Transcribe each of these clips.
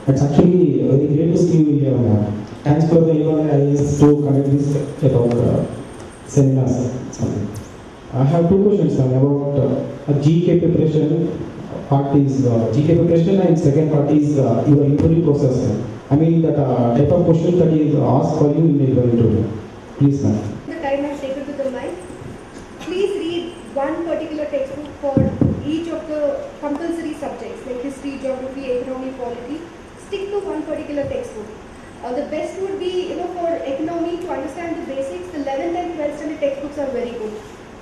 It's actually very great to see you here, ma'am. Thanks for the IAS to conduct this about seminars. I have two questions, ma'am, about GK preparation. Part is GK preparation, and second part is your interview process, ma'am. I mean that type of question that is asked for you in your interview. Please, ma'am. The time I've taken to the mic. Please read one particular textbook for each of the compulsory subjects like history, geography, economy, polity. Stick to one particular textbook. The best would be, for economy to understand the basics. The 11th and 12th standard textbooks are very good.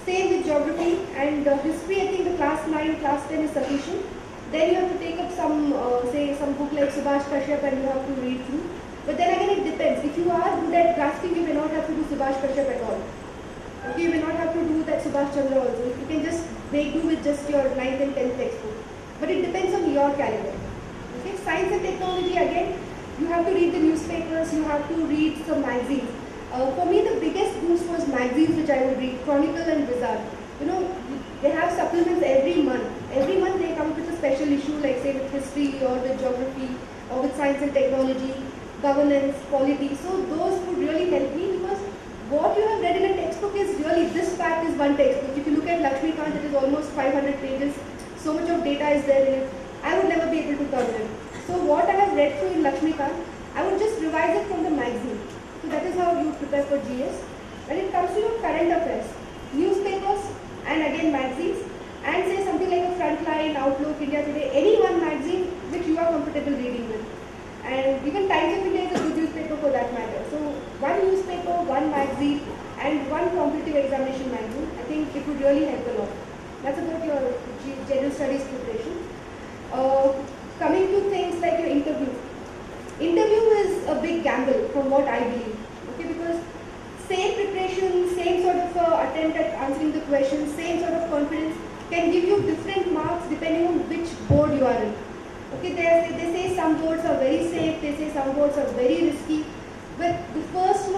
Same with geography and history. I think the class 9, class 10 is sufficient. Then you have to take up some, some book like Subhash Kashyap and you have to read through. But then again, it depends. If you are good at grasping, you may not have to do Subhash Kashyap at all. Okay, you may not have to do that Subhash Chandra also. You can just make do with just your 9th and 10th textbook. But it depends on your caliber. Okay, science and technology again, you have to read the newspapers, you have to read some magazines. For me, the biggest boost was magazines which I would read, Chronicle and Bazaar. They have supplements every month. Every month they come with a special issue, like say with history or with geography or with science and technology, governance, polity. So those would really help me because what you have read in a textbook is really, this fact is one textbook. If you look at Lakshmikant, it is almost 500 pages. So much of data is there in it. I would never be able to cover it. So what I have read through in Lakshmikant, I would just revise it from the magazine. So that is how you prepare for GS. When it comes to your current affairs, newspapers and again magazines, and say something like a Frontline, Outlook, India Today, any one magazine which you are comfortable reading with. And even Times of India is a good newspaper for that matter. So one newspaper, one magazine, and one competitive examination magazine, I think it would really help a lot. That's about your general studies preparation. Coming to things like your interview. Interview is a big gamble from what I believe. Okay, because same preparation, same sort of attempt at answering the questions, same sort of confidence can give you different marks depending on which board you are in. Okay, they say some boards are very safe, they say some boards are very risky, but the first